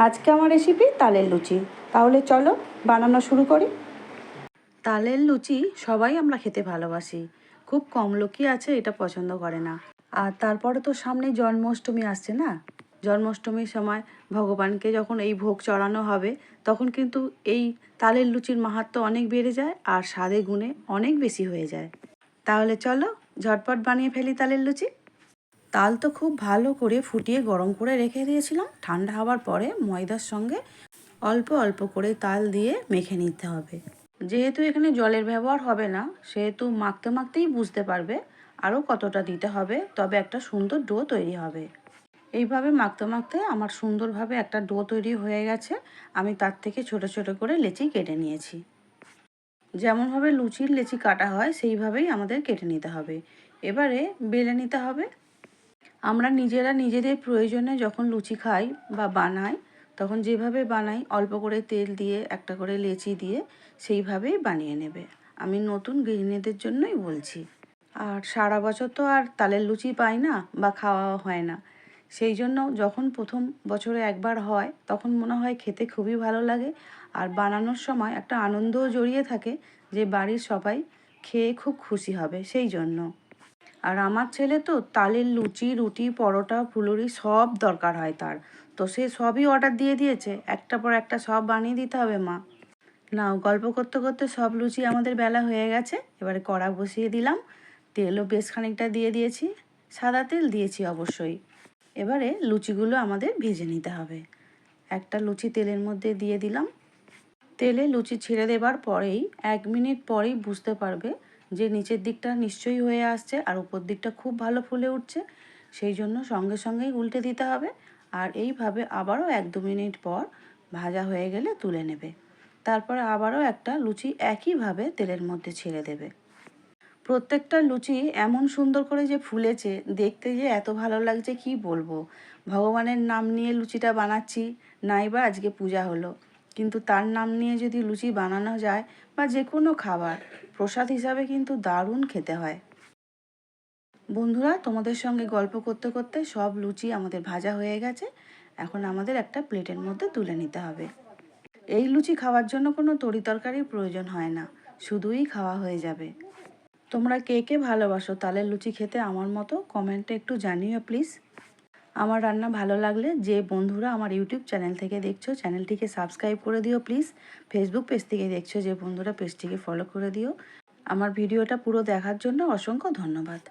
আজকে আমার রেসিপি তালের লুচি। তাহলে চলো বানানো শুরু করি। তালের লুচি সবাই আমরা খেতে ভালোবাসি, খুব কম লোকই আছে এটা পছন্দ করে না। আর তারপরে তো সামনে জন্মাষ্টমী আসছে না, জন্মাষ্টমীর সময় ভগবানকে যখন এই ভোগ চড়ানো হবে তখন কিন্তু এই তালের লুচির মাহাত্ম্য অনেক বেড়ে যায় আর স্বাদে গুণে অনেক বেশি হয়ে যায়। তাহলে চলো ঝটপট বানিয়ে ফেলি তালের লুচি। তাল তো খুব ভালো করে ফুটিয়ে গরম করে রেখে দিয়েছিলাম। ঠান্ডা হওয়ার পরে ময়দার সঙ্গে অল্প অল্প করে তাল দিয়ে মেখে নিতে হবে। যেহেতু এখানে জলের ব্যবহার হবে না, সেহেতু মাখতে মাখতেই বুঝতে পারবে আরও কতটা দিতে হবে, তবে একটা সুন্দর ডো তৈরি হবে। এইভাবে মাখতে মাখতে আমার সুন্দরভাবে একটা ডো তৈরি হয়ে গেছে। আমি তার থেকে ছোট ছোট করে লেচি কেটে নিয়েছি। যেমনভাবে লুচির লেচি কাটা হয় সেইভাবেই আমাদের কেটে নিতে হবে। এবারে বেলে নিতে হবে। আমরা নিজেরা নিজেদের প্রয়োজনে যখন লুচি খাই বা বানাই, তখন যেভাবে বানাই অল্প করে তেল দিয়ে একটা করে লেচি দিয়ে সেইভাবেই বানিয়ে নেবে। আমি নতুন গৃহিণীদের জন্যই বলছি। আর সারা বছর তো আর তালের লুচি পাই না বা খাওয়াও হয় না, সেই জন্য যখন প্রথম বছরে একবার হয় তখন মনে হয় খেতে খুবই ভালো লাগে। আর বানানোর সময় একটা আনন্দও জড়িয়ে থাকে যে বাড়ির সবাই খেয়ে খুব খুশি হবে সেই জন্য। আর আমার ছেলে তো তালের লুচি, রুটি, পরোটা, ফুলুরি সব দরকার হয় তার। তো সে সবই অর্ডার দিয়ে দিয়েছে, একটা পর একটা সব বানিয়ে দিতে হবে মা। নাও, গল্প করতে করতে সব লুচি আমাদের বেলা হয়ে গেছে। এবারে কড়া বসিয়ে দিলাম, তেলও বেশ খানিকটা দিয়ে দিয়েছি, সাদা তেল দিয়েছি অবশ্যই। এবারে লুচিগুলো আমাদের ভেজে নিতে হবে। একটা লুচি তেলের মধ্যে দিয়ে দিলাম। তেলে লুচি ছেড়ে দেবার পরেই 1 মিনিট পরেই বুঝতে পারবে যে নিচের দিকটা নিশ্চয়ই হয়ে আসছে আর উপর দিকটা খুব ভালো ফুলে উঠছে। সেই জন্য সঙ্গে সঙ্গেই উল্টে দিতে হবে। আর এইভাবে আবারও 1-2 মিনিট পর ভাজা হয়ে গেলে তুলে নেবে। তারপরে আবারও একটা লুচি একইভাবে তেলের মধ্যে ছেড়ে দেবে। প্রত্যেকটা লুচি এমন সুন্দর করে যে ফুলেছে, দেখতে যে এত ভালো লাগছে কি বলবো। ভগবানের নাম নিয়ে লুচিটা বানাচ্ছি, নাইবা আজকে পূজা হলো, কিন্তু তার নাম নিয়ে যদি লুচি বানানো যায় বা যে কোনো খাবার প্রসাদ হিসাবে কিন্তু দারুণ খেতে হয়। বন্ধুরা, তোমাদের সঙ্গে গল্প করতে করতে সব লুচি আমাদের ভাজা হয়ে গেছে। এখন আমাদের একটা প্লেটের মধ্যে তুলে নিতে হবে। এই লুচি খাওয়ার জন্য কোনো তরি তরকারির প্রয়োজন হয় না, শুধুই খাওয়া হয়ে যাবে। তোমরা কে কে ভালোবাসো তালের লুচি খেতে আমার মতো, কমেন্টে একটু জানিও প্লিজ। আমার রান্না ভালো লাগলে যে বন্ধুরা আমার ইউটিউব চ্যানেল থেকে দেখছো, চ্যানেলটিকে সাবস্ক্রাইব করে দিও প্লিজ। ফেসবুক পেজ থেকে দেখছো যে বন্ধুরা, পেজটিকে ফলো করে দিও। আমার ভিডিওটা পুরো দেখার জন্য অসংখ্য ধন্যবাদ।